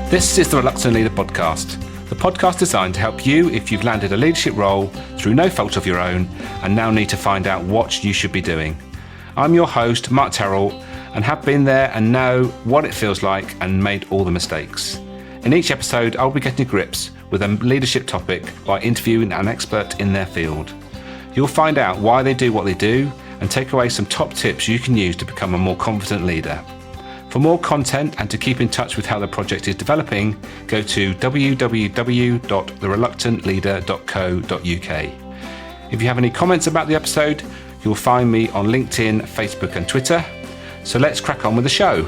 This is the Reluctant Leader Podcast, the podcast designed to help you if you've landed a leadership role through no fault of your own and now need to find out what you should be doing. I'm your host, Mark Terrell, and have been there and know what it feels like and made all the mistakes. In each episode, I'll be getting to grips with a leadership topic by interviewing an expert in their field. You'll find out why they do what they do and take away some top tips you can use to become a more confident leader. For more content and to keep in touch with how the project is developing, go to www.thereluctantleader.co.uk. If you have any comments about the episode, you'll find me on LinkedIn, Facebook and Twitter. So let's crack on with the show.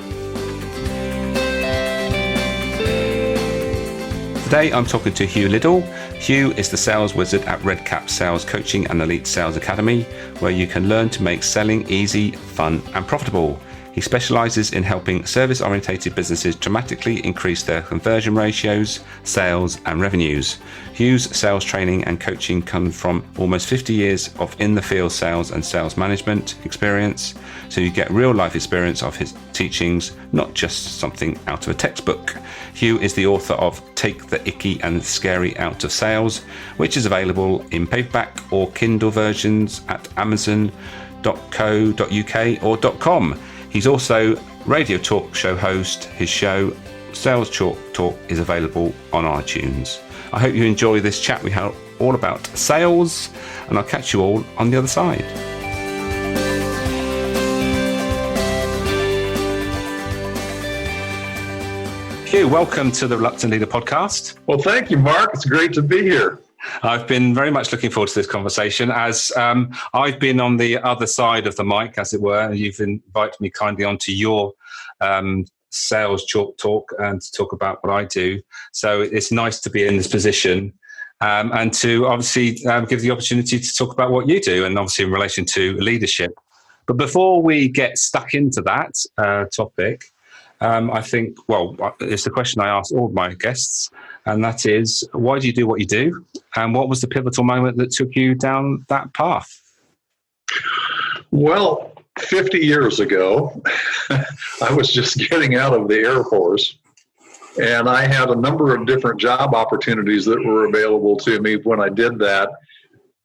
Today I'm talking to Hugh Liddle. Hugh is the sales wizard at Redcap Sales Coaching and Elite Sales Academy, where you can learn to make selling easy, fun and profitable. He specialises in helping service-orientated businesses dramatically increase their conversion ratios, sales and revenues. Hugh's sales training and coaching come from almost 50 years of in-the-field sales and sales management experience, so you get real-life experience of his teachings, not just something out of a textbook. Hugh is the author of Take the Icky and Scary Out of Sales, which is available in paperback or Kindle versions at amazon.co.uk or .com. He's also radio talk show host. His show, Sales Chalk Talk, is available on iTunes. I hope you enjoy this chat we had all about sales, and I'll catch you all on the other side. Hugh, welcome to the Reluctant Leader Podcast. Well, thank you, Mark. It's great to be here. I've been very much looking forward to this conversation, as I've been on the other side of the mic, as it were, and you've invited me kindly onto your sales chalk talk and to talk about what I do. So it's nice to be in this position and to obviously give the opportunity to talk about what you do, and obviously in relation to leadership. But before we get stuck into that topic, I think, it's the question I ask all of my guests, and that is, why do you do what you do? And what was the pivotal moment that took you down that path? Well, 50 years ago, I was just getting out of the Air Force, and I had a number of different job opportunities that were available to me when I did that.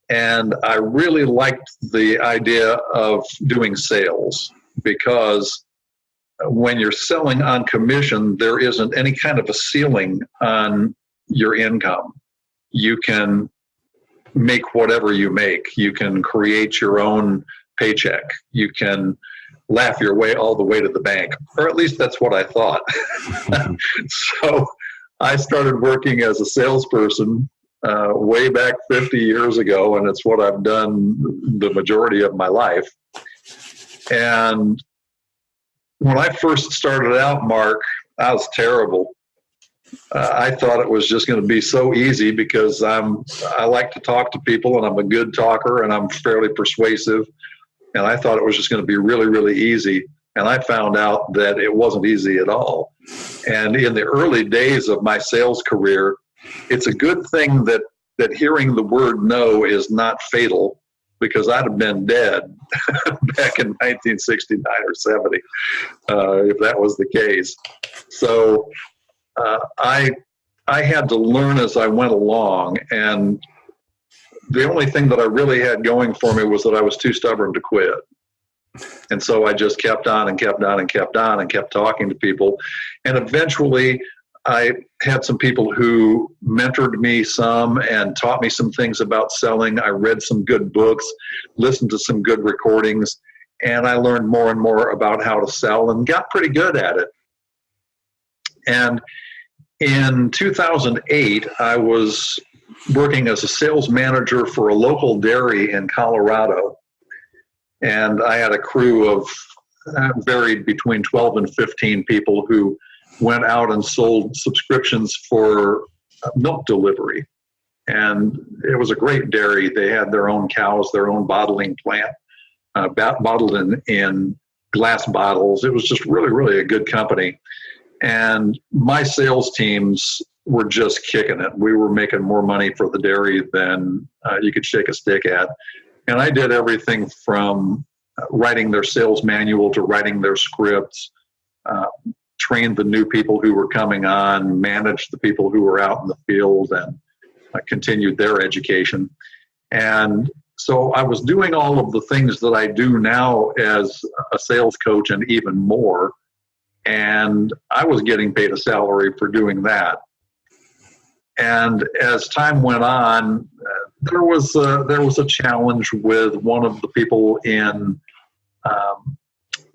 And I really liked the idea of doing sales, because when you're selling on commission, there isn't any kind of a ceiling on your income. You can make whatever you make. You can create your own paycheck. You can laugh your way all the way to the bank, or at least that's what I thought. So I started working as a salesperson way back 50 years ago, and it's what I've done the majority of my life. And when I first started out, Mark, I was terrible. I thought it was just going to be so easy because I like to talk to people, and I'm a good talker, and I'm fairly persuasive. And I thought it was just going to be really, really easy. And I found out that it wasn't easy at all. And in the early days of my sales career, it's a good thing that hearing the word no is not fatal, because I'd have been dead back in 1969 or 70 if that was the case. So I had to learn as I went along, and the only thing that I really had going for me was that I was too stubborn to quit. And so I just kept on and kept on and kept on and kept talking to people. And eventually I had some people who mentored me some and taught me some things about selling. I read some good books, listened to some good recordings, and I learned more and more about how to sell and got pretty good at it. And in 2008, I was working as a sales manager for a local dairy in Colorado. And I had a crew of varied between 12 and 15 people who went out and sold subscriptions for milk delivery. And it was a great dairy. They had their own cows, their own bottling plant, bottled in glass bottles. It was just really, really a good company. And my sales teams were just kicking it. We were making more money for the dairy than you could shake a stick at. And I did everything from writing their sales manual to writing their scripts, trained the new people who were coming on, managed the people who were out in the field, and continued their education. And so I was doing all of the things that I do now as a sales coach and even more. And I was getting paid a salary for doing that. And as time went on, there was a challenge with one of the people in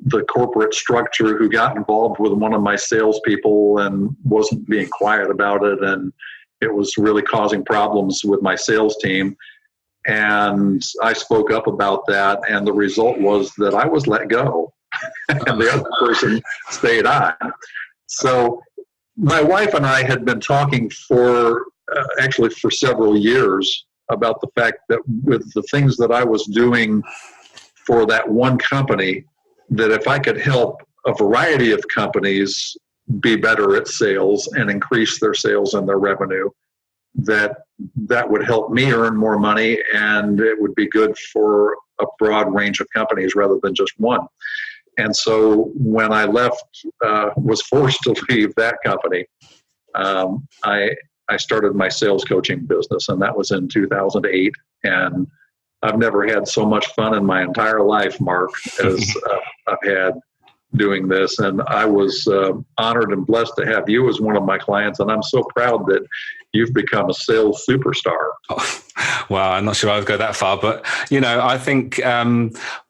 the corporate structure who got involved with one of my salespeople and wasn't being quiet about it, and it was really causing problems with my sales team. And I spoke up about that, and the result was that I was let go, and the other person stayed on. So my wife and I had been talking for several years about the fact that with the things that I was doing for that one company, that if I could help a variety of companies be better at sales and increase their sales and their revenue, that would help me earn more money, and it would be good for a broad range of companies rather than just one. And so when I was forced to leave that company, I started my sales coaching business, and that was in 2008. And I've never had so much fun in my entire life, Mark, as I've had doing this. And I was honored and blessed to have you as one of my clients. And I'm so proud that you've become a sales superstar. Oh, well, I'm not sure I would go that far, but, I think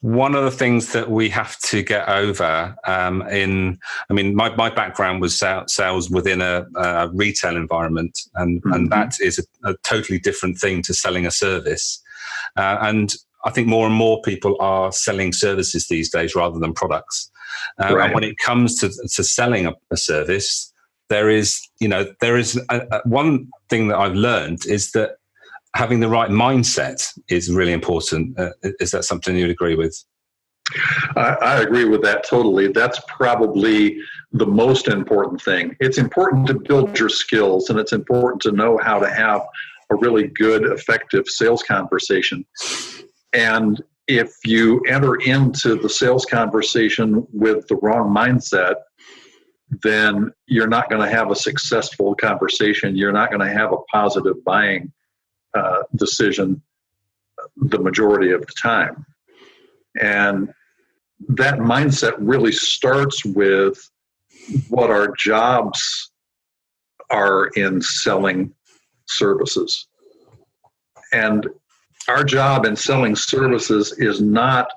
one of the things that we have to get over my background was sales within a retail environment, and that is a totally different thing to selling a service. And I think more and more people are selling services these days rather than products. Right. And when it comes to selling a service, there is one thing that I've learned is that having the right mindset is really important. Is that something you'd agree with? I agree with that totally. That's probably the most important thing. It's important to build your skills, and it's important to know how to have a really good, effective sales conversation. And if you enter into the sales conversation with the wrong mindset, then you're not going to have a successful conversation. You're not going to have a positive buying decision the majority of the time. And that mindset really starts with what our jobs are in selling services. And our job in selling services is not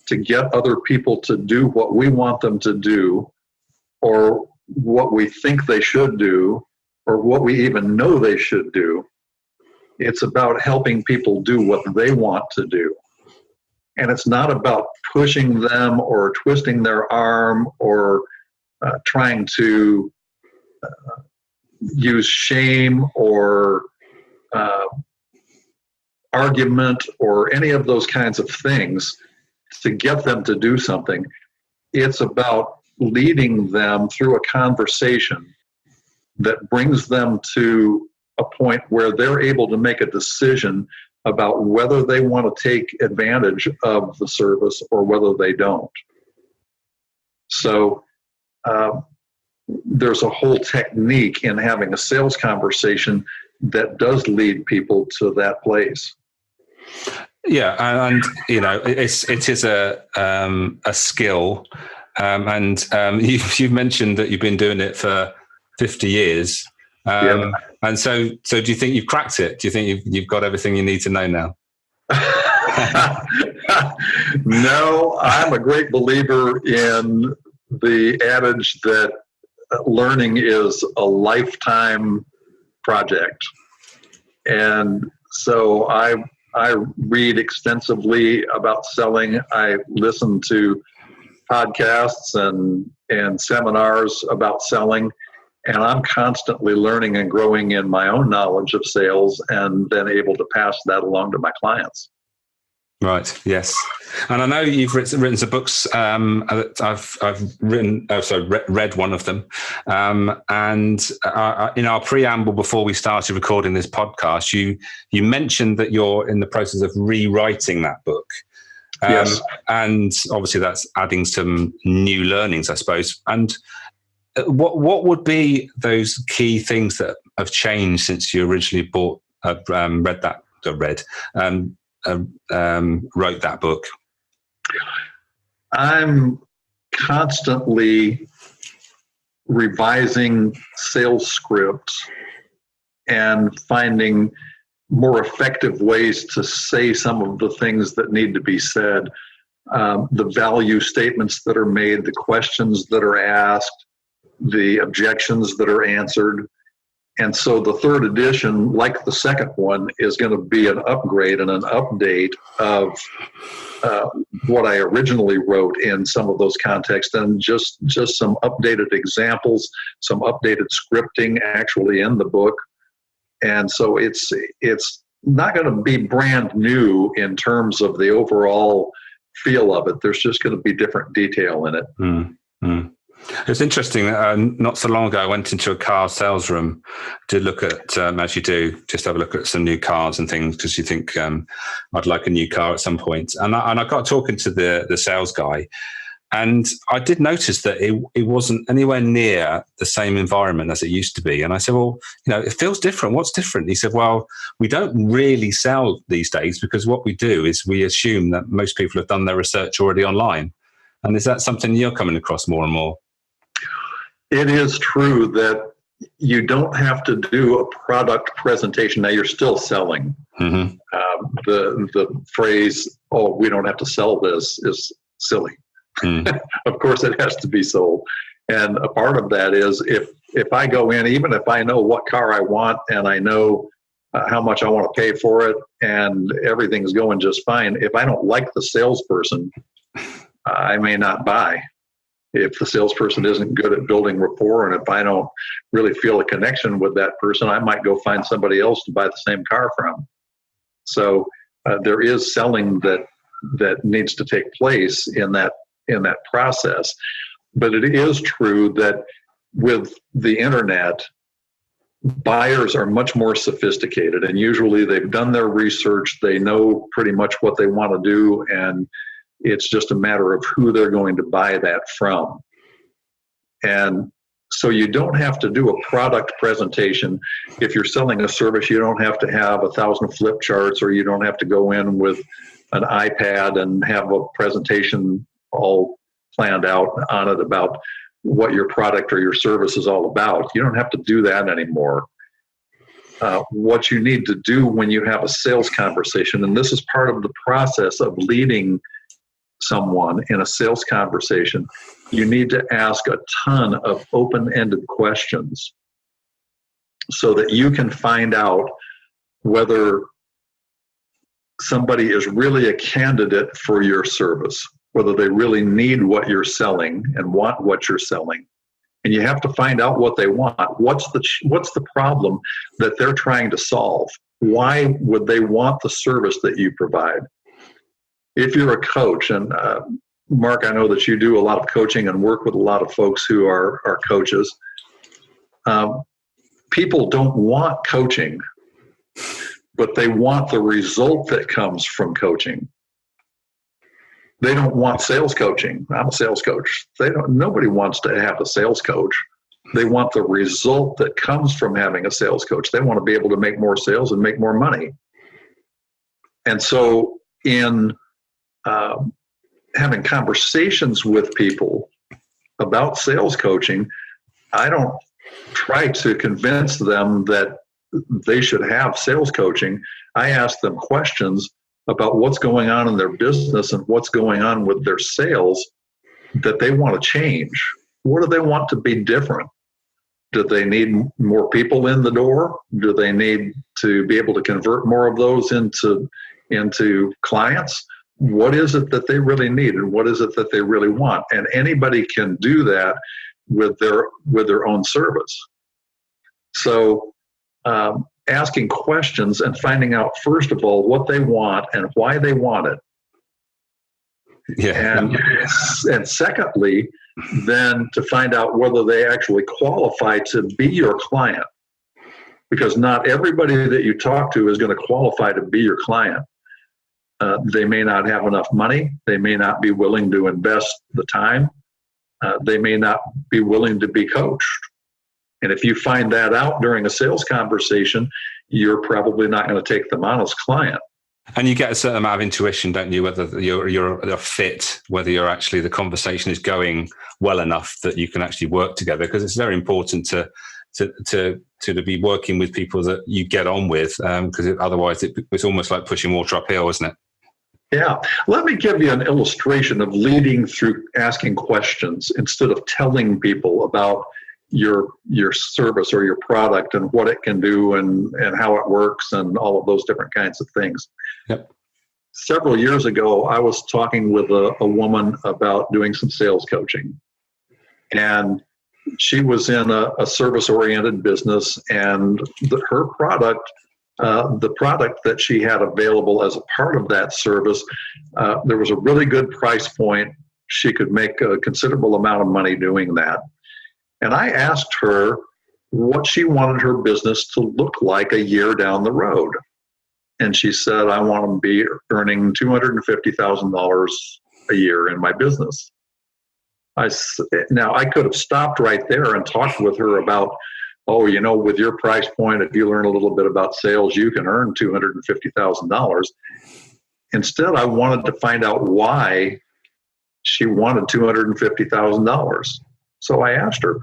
to get other people to do what we want them to do, or what we think they should do, or what we even know they should do. It's about helping people do what they want to do. And it's not about pushing them or twisting their arm or trying to use shame or argument or any of those kinds of things to get them to do something. It's about leading them through a conversation that brings them to a point where they're able to make a decision about whether they want to take advantage of the service or whether they don't. So there's a whole technique in having a sales conversation that does lead people to that place. Yeah, and it is a skill, and you've mentioned that you've been doing it for 50 years. Yeah. And so do you think you've cracked it? Do you think you've got everything you need to know now? No, I'm a great believer in the adage that learning is a lifetime project. And so I read extensively about selling. I listen to podcasts and seminars about selling. And I'm constantly learning and growing in my own knowledge of sales, and then able to pass that along to my clients. Right. Yes. And I know you've written some books. I've read one of them. And in our preamble before we started recording this podcast, you mentioned that you're in the process of rewriting that book. Yes. And obviously that's adding some new learnings, I suppose. And what would be those key things that have changed since you originally wrote that book? I'm constantly revising sales scripts and finding more effective ways to say some of the things that need to be said, the value statements that are made, the questions that are asked, the objections that are answered. And so the third edition, like the second one, is going to be an upgrade and an update of what I originally wrote in some of those contexts, and just some updated examples, some updated scripting actually in the book. And so it's not going to be brand new in terms of the overall feel of it. There's just going to be different detail in it. Mm-hmm. It's interesting. Not so long ago, I went into a car sales room to look at, as you do, just have a look at some new cars and things because you think I'd like a new car at some point. And I got talking to the sales guy, and I did notice that it wasn't anywhere near the same environment as it used to be. And I said, well, it feels different. What's different? He said, well, we don't really sell these days because what we do is we assume that most people have done their research already online. And is that something you're coming across more and more? It is true that you don't have to do a product presentation. Now you're still selling. Mm-hmm. The phrase, "Oh, we don't have to sell this," is silly. Mm. Of course, it has to be sold, and a part of that is if I go in, even if I know what car I want and I know how much I want to pay for it, and everything's going just fine. If I don't like the salesperson, I may not buy. If the salesperson isn't good at building rapport, and if I don't really feel a connection with that person, I might go find somebody else to buy the same car from. So there is selling that needs to take place in that process. But it is true that with the internet, buyers are much more sophisticated, and usually they've done their research. They know pretty much what they want to do, and it's just a matter of who they're going to buy that from. And so you don't have to do a product presentation. If you're selling a service, you don't have to have 1,000 flip charts, or you don't have to go in with an iPad and have a presentation all planned out on it about what your product or your service is all about. You don't have to do that anymore. What you need to do when you have a sales conversation, and this is part of the process of leading someone in a sales conversation, you need to ask a ton of open-ended questions so that you can find out whether somebody is really a candidate for your service, whether they really need what you're selling and want what you're selling. And you have to find out what they want. What's the problem that they're trying to solve? Why would they want the service that you provide? If you're a coach, and Mark, I know that you do a lot of coaching and work with a lot of folks who are coaches. People don't want coaching, but they want the result that comes from coaching. They don't want sales coaching. I'm a sales coach. Nobody wants to have a sales coach. They want the result that comes from having a sales coach. They want to be able to make more sales and make more money. And so in having conversations with people about sales coaching, I don't try to convince them that they should have sales coaching. I ask them questions about what's going on in their business and what's going on with their sales that they want to change. What do they want to be different? Do they need more people in the door? Do they need to be able to convert more of those into clients? What is it that they really need, and what is it that they really want? And anybody can do that with their own service. So asking questions and finding out, first of all, what they want and why they want it. Yeah. And secondly, then to find out whether they actually qualify to be your client. Because not everybody that you talk to is going to qualify to be your client. They may not have enough money. They may not be willing to invest the time. they may not be willing to be coached. And if you find that out during a sales conversation, you're probably not going to take them on as client. And you get a certain amount of intuition, don't you? Whether you're a fit, whether you're actually the conversation is going well enough that you can actually work together. Because it's very important to be working with people that you get on with, because otherwise it's almost like pushing water uphill, isn't it? Yeah. Let me give you an illustration of leading through asking questions instead of telling people about your service or your product and what it can do and how it works and all of those different kinds of things. Yep. Several years ago, I was talking with a woman about doing some sales coaching. And she was in a service-oriented business, and her product, the product that she had available as a part of that service, there was a really good price point. She could make a considerable amount of money doing that. And I asked her what she wanted her business to look like a year down the road. And she said, I want to be earning $250,000 a year in my business. Now, I could have stopped right there and talked with her about, with your price point, if you learn a little bit about sales, you can earn $250,000. Instead, I wanted to find out why she wanted $250,000. So I asked her,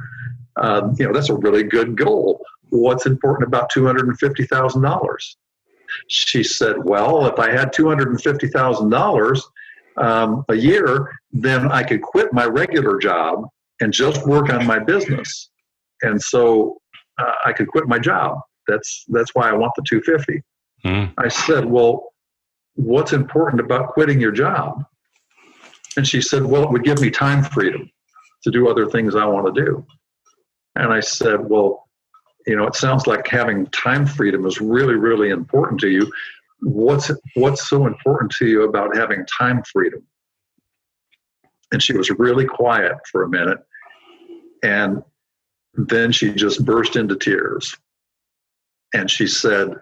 that's a really good goal. What's important about $250,000? She said, well, if I had $250,000 a year, then I could quit my regular job and just work on my business. And so I could quit my job. That's why I want the 250. I said, well, what's important about quitting your job? And she said, well, it would give me time freedom to do other things I want to do. And I said, well, it sounds like having time freedom is really, really important to you. What's so important to you about having time freedom? And she was really quiet for a minute. And then she just burst into tears. And she said,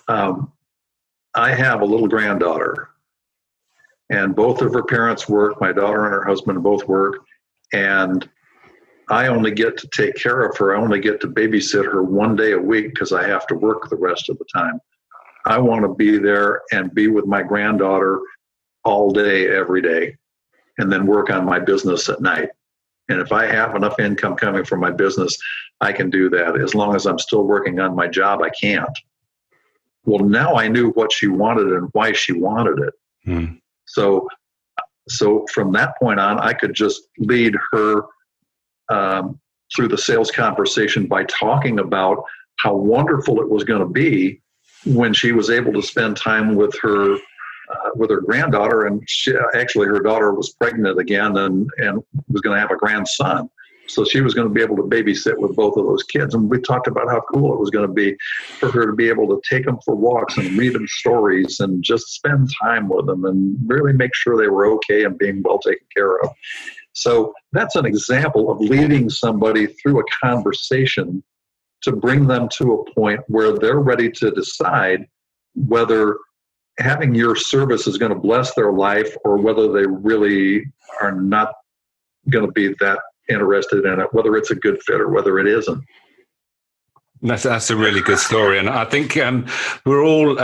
I have a little granddaughter, and both of her parents work. My daughter and her husband both work. And I only get to take care of her. I only get to babysit her one day a week because I have to work the rest of the time. I want to be there and be with my granddaughter all day, every day, and then work on my business at night. And if I have enough income coming from my business, I can do that. As long as I'm still working on my job, I can't. Well, now I knew what she wanted and why she wanted it. So from that point on, I could just lead her through the sales conversation by talking about how wonderful it was going to be when she was able to spend time with her granddaughter. And her daughter was pregnant again and was going to have a grandson. So she was going to be able to babysit with both of those kids. And we talked about how cool it was going to be for her to be able to take them for walks and read them stories and just spend time with them and really make sure they were okay and being well taken care of. So that's an example of leading somebody through a conversation to bring them to a point where they're ready to decide whether having your service is going to bless their life or whether they really are not going to be that interested in it, whether it's a good fit or whether it isn't. That's a really good story. And I think we're all,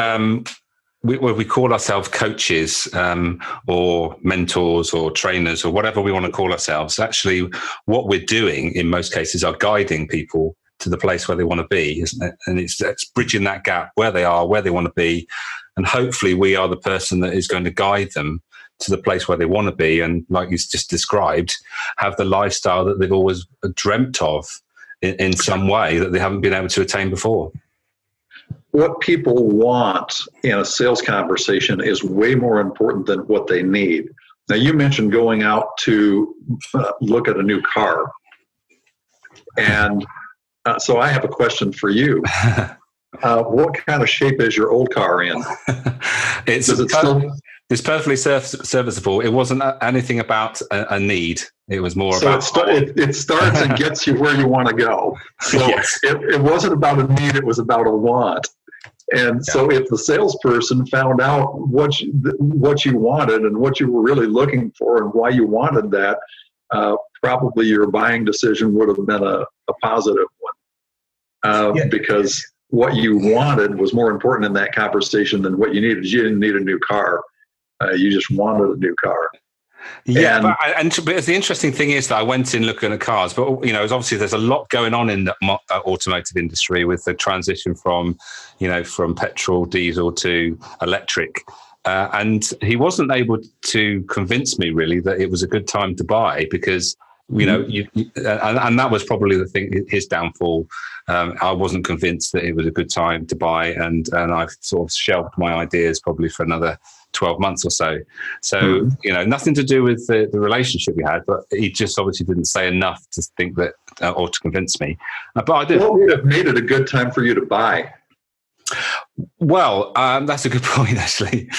we call ourselves coaches or mentors or trainers or whatever we want to call ourselves. Actually, what we're doing in most cases are guiding people to the place where they want to be, isn't it? And it's bridging that gap where they are, where they want to be. And hopefully we are the person that is going to guide them to the place where they want to be. And like you just described, have the lifestyle that they've always dreamt of in some way that they haven't been able to attain before. What people want in a sales conversation is way more important than what they need. Now, you mentioned going out to look at a new car. And so I have a question for you. What kind of shape is your old car in? It's perfectly serviceable. It wasn't anything about a need. It was more about... It starts and gets you where you want to go. So yes. It wasn't about a need, it was about a want. And so if the salesperson found out what you wanted and what you were really looking for and why you wanted that, probably your buying decision would have been a positive one, because what you wanted was more important in that conversation than what you needed. You didn't need a new car. You just wanted a new car. Yeah, but the interesting thing is that I went in looking at cars, but obviously there's a lot going on in the automotive industry with the transition from petrol, diesel to electric. And he wasn't able to convince me really that it was a good time to buy because, and that was probably the thing, his downfall. I wasn't convinced that it was a good time to buy, and I've sort of shelved my ideas probably for another 12 months or so. So, nothing to do with the relationship we had, but he just obviously didn't say enough to think that, or to convince me. But I did. What would have made it a good time for you to buy? Well, that's a good point, actually.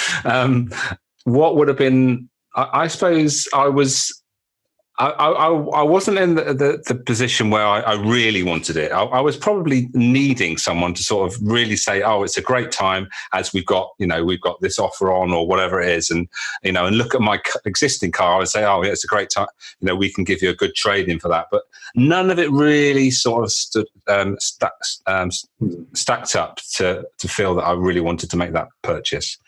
What would have been, I suppose I wasn't in the position where I really wanted it. I was probably needing someone to sort of really say, "Oh, it's a great time as we've got this offer on or whatever it is," and and look at my existing car and say, "Oh, yeah, it's a great time. We can give you a good trade in for that." But none of it really sort of stacked up to feel that I really wanted to make that purchase.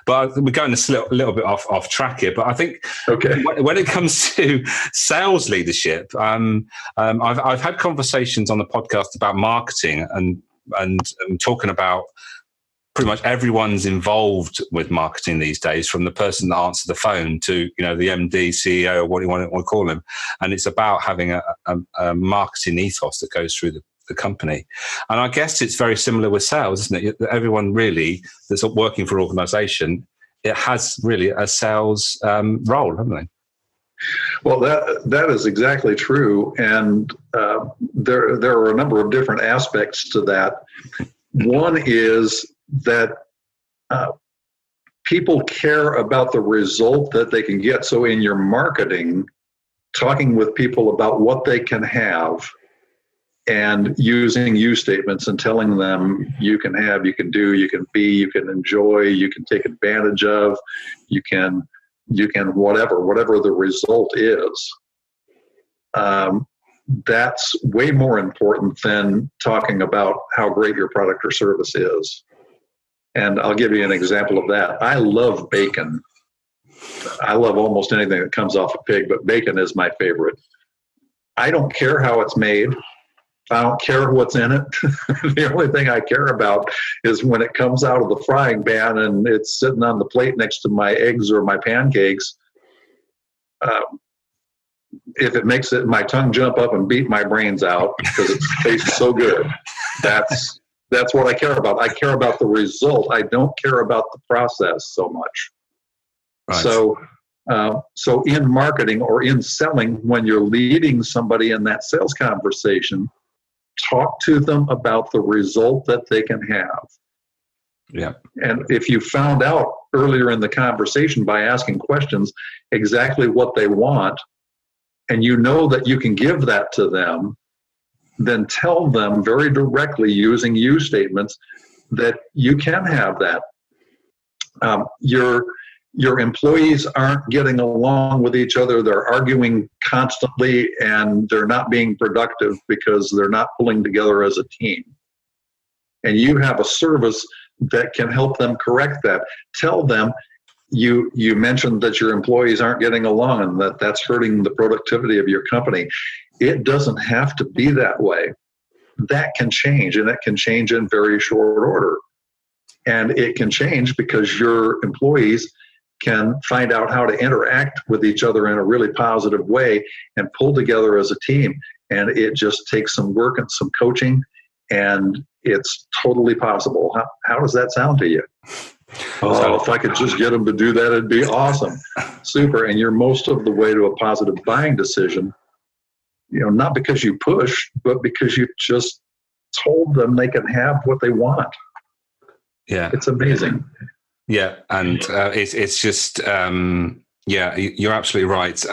But we're going a little bit off track here. But I think when it comes to sales leadership, I've had conversations on the podcast about marketing and talking about pretty much everyone's involved with marketing these days, from the person that answers the phone to the MD, CEO, or what you want to call him. And it's about having a marketing ethos that goes through the company. And I guess it's very similar with sales, isn't it? Everyone really that's working for an organization, it has really a sales role, haven't they? Well, that is exactly true, and there are a number of different aspects to that. One is that people care about the result that they can get. So in your marketing, talking with people about what they can have and using you statements and telling them you can have, you can do, you can be, you can enjoy, you can take advantage of, you can whatever the result is. That's way more important than talking about how great your product or service is. And I'll give you an example of that. I love bacon. I love almost anything that comes off a pig, but bacon is my favorite. I don't care how it's made. I don't care what's in it. The only thing I care about is when it comes out of the frying pan and it's sitting on the plate next to my eggs or my pancakes. If it makes my tongue jump up and beat my brains out because it tastes so good, that's what I care about. I care about the result. I don't care about the process so much. Right. So in marketing or in selling, when you're leading somebody in that sales conversation, talk to them about the result that they can have. Yeah. And if you found out earlier in the conversation by asking questions exactly what they want, and you know that you can give that to them, then tell them very directly using you statements that you can have that. Your employees aren't getting along with each other. They're arguing constantly and they're not being productive because they're not pulling together as a team. And you have a service that can help them correct that. Tell them you mentioned that your employees aren't getting along and that's hurting the productivity of your company. It doesn't have to be that way. That can change, and it can change in very short order. And it can change because your employees can find out how to interact with each other in a really positive way and pull together as a team. And it just takes some work and some coaching, and it's totally possible. How does that sound to you? Oh, if I could just get them to do that, it'd be awesome. Super. And you're most of the way to a positive buying decision, not because you push, but because you just told them they can have what they want. Yeah. It's amazing. Yeah. And it's just, you're absolutely right.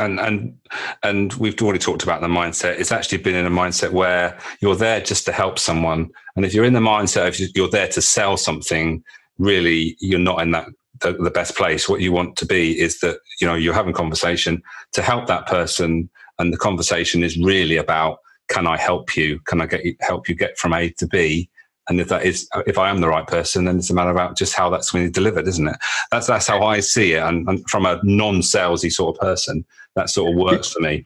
And we've already talked about the mindset. It's actually been in a mindset where you're there just to help someone. And if you're in the mindset of you're there to sell something, really, you're not in the best place. What you want to be is that, you're having conversation to help that person and the conversation is really about, can I help you? Can I help you get from A to B? And if I am the right person, then it's a matter about just how that's going to be delivered, isn't it? That's how I see it. And from a non-salesy sort of person, that sort of works for me.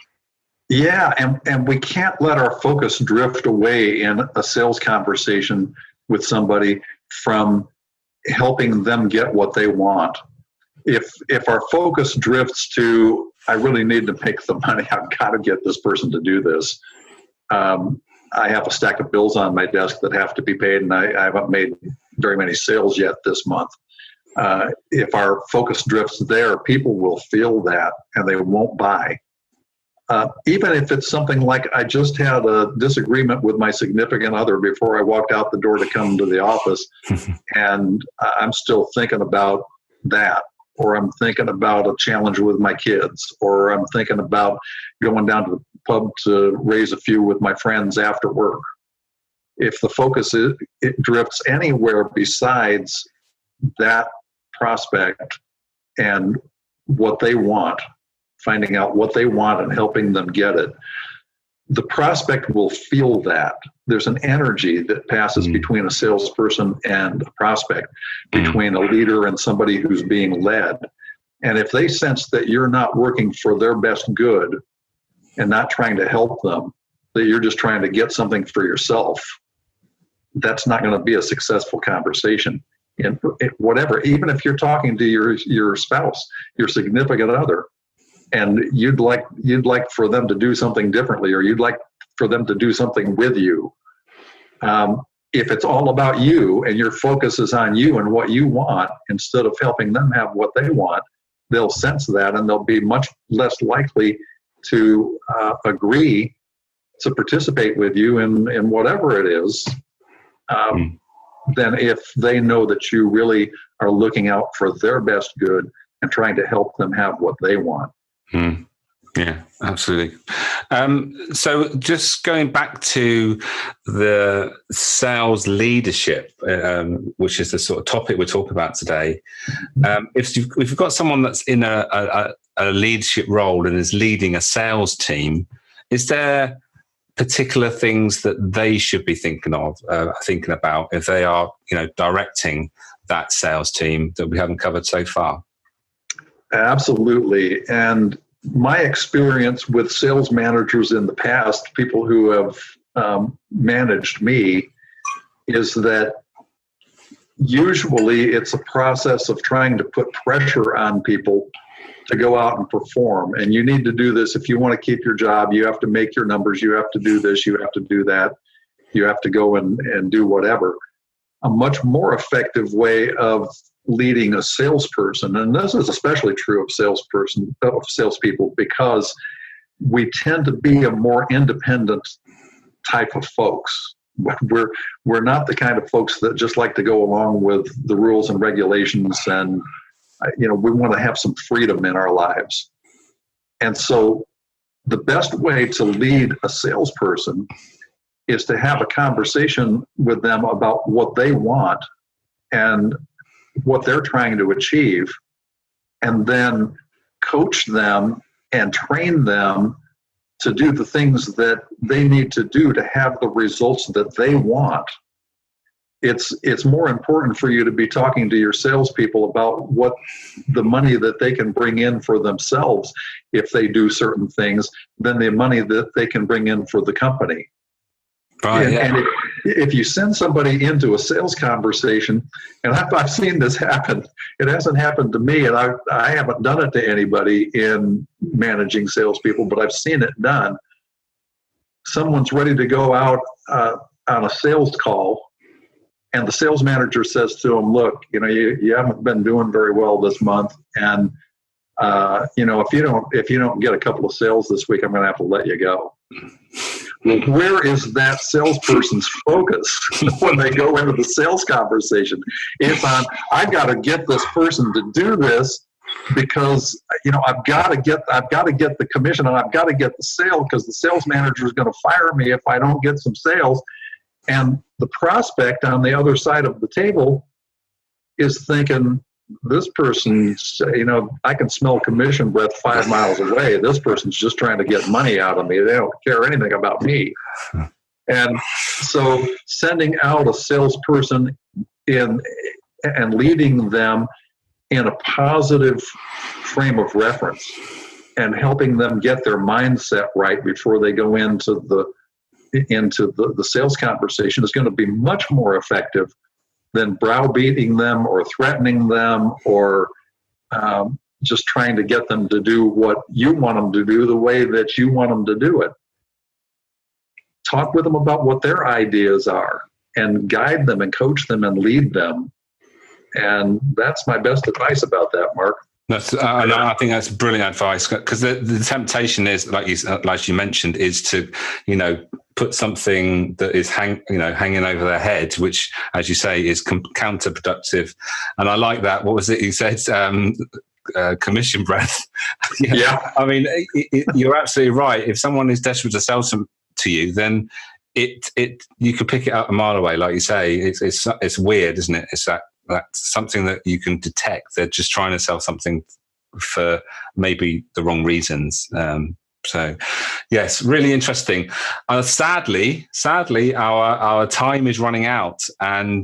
Yeah, and we can't let our focus drift away in a sales conversation with somebody from helping them get what they want. If our focus drifts to, I really need to make the money, I've got to get this person to do this. I have a stack of bills on my desk that have to be paid, and I haven't made very many sales yet this month. If our focus drifts there, people will feel that and they won't buy. Even if it's something like, I just had a disagreement with my significant other before I walked out the door to come to the office, and I'm still thinking about that, or I'm thinking about a challenge with my kids, or I'm thinking about going down to the pub to raise a few with my friends after work. If the focus it drifts anywhere besides that prospect and what they want, finding out what they want and helping them get it, the prospect will feel that. There's an energy that passes between a salesperson and a prospect, between a leader and somebody who's being led. And if they sense that you're not working for their best good and not trying to help them, that you're just trying to get something for yourself, that's not going to be a successful conversation. And whatever, even if you're talking to your spouse, your significant other, and you'd like for them to do something differently, or you'd like for them to do something with you. If it's all about you and your focus is on you and what you want, instead of helping them have what they want, they'll sense that and they'll be much less likely to agree to participate with you in whatever it is, than if they know that you really are looking out for their best good and trying to help them have what they want. Yeah, absolutely. So just going back to the sales leadership, which is the sort of topic we're talking about today. If you've got someone that's in a leadership role and is leading a sales team, is there particular things that they should be thinking about if they are, directing that sales team that we haven't covered so far? Absolutely. And my experience with sales managers in the past, people who have managed me, is that usually it's a process of trying to put pressure on people to go out and perform. And you need to do this if you want to keep your job. You have to make your numbers. You have to do this. You have to do that. You have to go and do whatever. A much more effective way of leading a salesperson, and this is especially true of salespeople, because we tend to be a more independent type of folks. We're not the kind of folks that just like to go along with the rules and regulations, and we want to have some freedom in our lives. And so the best way to lead a salesperson is to have a conversation with them about what they want and what they're trying to achieve, and then coach them and train them to do the things that they need to do to have the results that they want. It's more important for you to be talking to your salespeople about what the money that they can bring in for themselves if they do certain things than the money that they can bring in for the company. Right, and if you send somebody into a sales conversation, and I've seen this happen, it hasn't happened to me, and I haven't done it to anybody in managing salespeople, but I've seen it done. Someone's ready to go out on a sales call, and the sales manager says to them, "Look, you haven't been doing very well this month, and if you don't get a couple of sales this week, I'm going to have to let you go." Where is that salesperson's focus when they go into the sales conversation? It's on, I've got to get this person to do this because I've got to get the commission, and I've got to get the sale, because the sales manager is going to fire me if I don't get some sales. And the prospect on the other side of the table is thinking, this person's, I can smell commission breath 5 miles away. This person's just trying to get money out of me. They don't care anything about me. And so sending out a salesperson and leading them in a positive frame of reference and helping them get their mindset right before they go into the sales conversation is going to be much more effective than browbeating them or threatening them or just trying to get them to do what you want them to do the way that you want them to do it. Talk with them about what their ideas are and guide them and coach them and lead them. And that's my best advice about that, Mark. That's I think that's brilliant advice, because the temptation is, like you mentioned, is to put something that is hanging over their head, which, as you say, is counterproductive. And I like that. What was it you said? Commission breath. Yeah. I mean, you're absolutely right. If someone is desperate to sell to you, then you could pick it up a mile away. Like you say, it's weird, isn't it? It's that's something that you can detect. They're just trying to sell something for maybe the wrong reasons. So, yes, really interesting. Sadly, our time is running out, and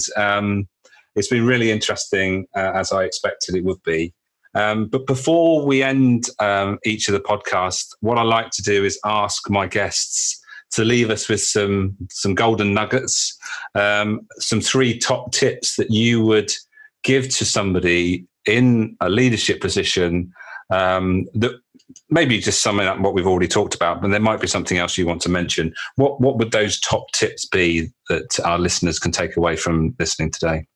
it's been really interesting, as I expected it would be. But before we end each of the podcasts, what I like to do is ask my guests to leave us with some golden nuggets, some 3 top tips that you would give to somebody in a leadership position, that maybe just summing up what we've already talked about, but there might be something else you want to mention. What would those top tips be that our listeners can take away from listening today?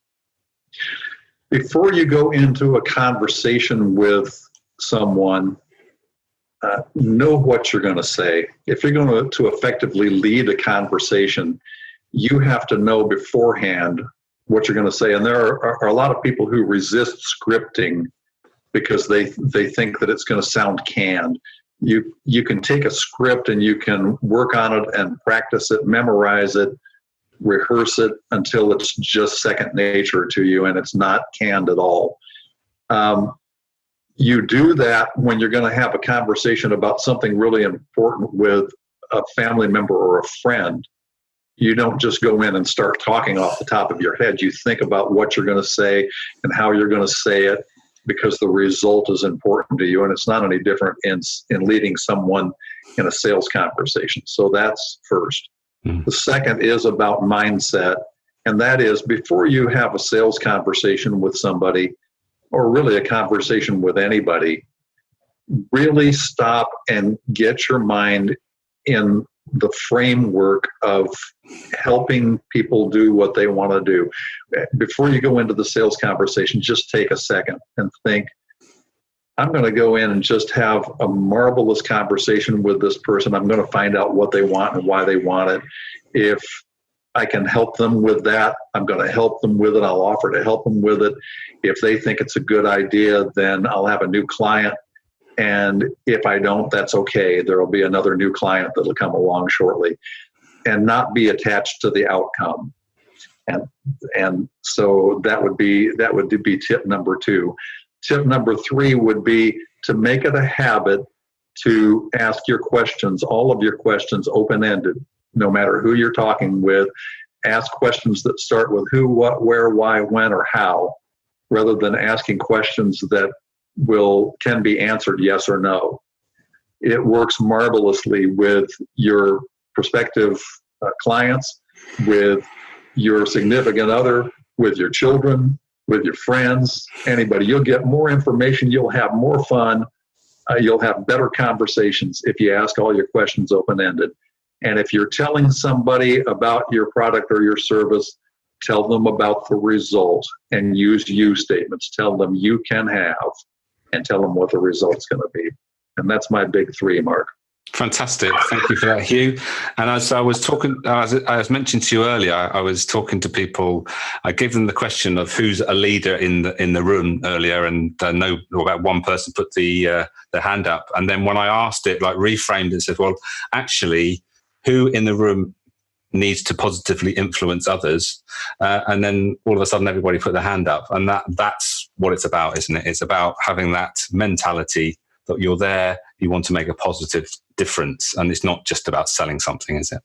Before you go into a conversation with someone, know what you're going to say. If you're going to effectively lead a conversation, you have to know beforehand what you're going to say. And there are a lot of people who resist scripting because they think that it's going to sound canned. You can take a script and you can work on it and practice it, memorize it, rehearse it until it's just second nature to you and it's not canned at all. You do that when you're going to have a conversation about something really important with a family member or a friend. You don't just go in and start talking off the top of your head. You think about what you're going to say and how you're going to say it, because the result is important to you. And it's not any different in leading someone in a sales conversation. So that's first. The second is about mindset. And that is, before you have a sales conversation with somebody, or really a conversation with anybody, really stop and get your mind in the framework of helping people do what they want to do. Before you go into the sales conversation, just take a second and think, I'm going to go in and just have a marvelous conversation with this person. I'm going to find out what they want and why they want it. If I can help them with that, I'm going to help them with it. I'll offer to help them with it. If they think it's a good idea, then I'll have a new client. And if I don't, that's okay. There will be another new client that will come along shortly, and not be attached to the outcome. And so that would be tip number 2. Tip number 3 would be to make it a habit to ask your questions, all of your questions, open-ended. No matter who you're talking with, ask questions that start with who, what, where, why, when, or how, rather than asking questions that can be answered yes or no. It works marvelously with your prospective clients, with your significant other, with your children, with your friends, anybody. You'll get more information. You'll have more fun. You'll have better conversations if you ask all your questions open-ended. And if you're telling somebody about your product or your service, tell them about the result and use you statements. Tell them you can have, and tell them what the result's going to be. And that's my big 3, Mark. Fantastic. Thank you for that, Hugh. And as I was talking, as I was mentioned to you earlier, I was talking to people. I gave them the question of who's a leader in the room earlier, and no, about one person put the hand up. And then when I asked it, like reframed it, said, well, actually, who in the room needs to positively influence others? And then all of a sudden, everybody put their hand up, and that's what it's about, isn't it? It's about having that mentality that you're there, you want to make a positive difference. And it's not just about selling something, is it?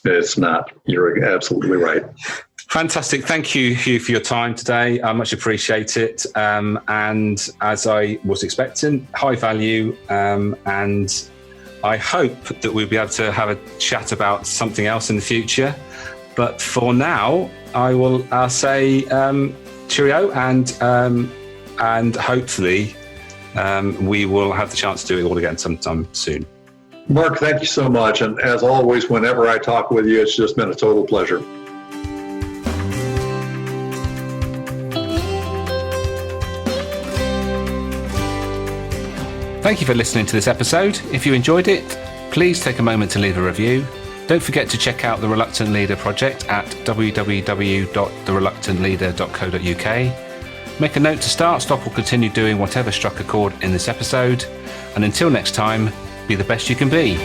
It's not. You're absolutely right. Fantastic. Thank you, Hugh, for your time today. I much appreciate it. And as I was expecting, high value. And I hope that we'll be able to have a chat about something else in the future. But for now, I'll say cheerio, and hopefully we will have the chance to do it all again sometime soon. Mark, thank you so much. And as always, whenever I talk with you, it's just been a total pleasure. Thank you for listening to this episode. If you enjoyed it, please take a moment to leave a review. Don't forget to check out the Reluctant Leader project at www.thereluctantleader.co.uk. Make a note to start, stop, or continue doing whatever struck a chord in this episode. And until next time, be the best you can be.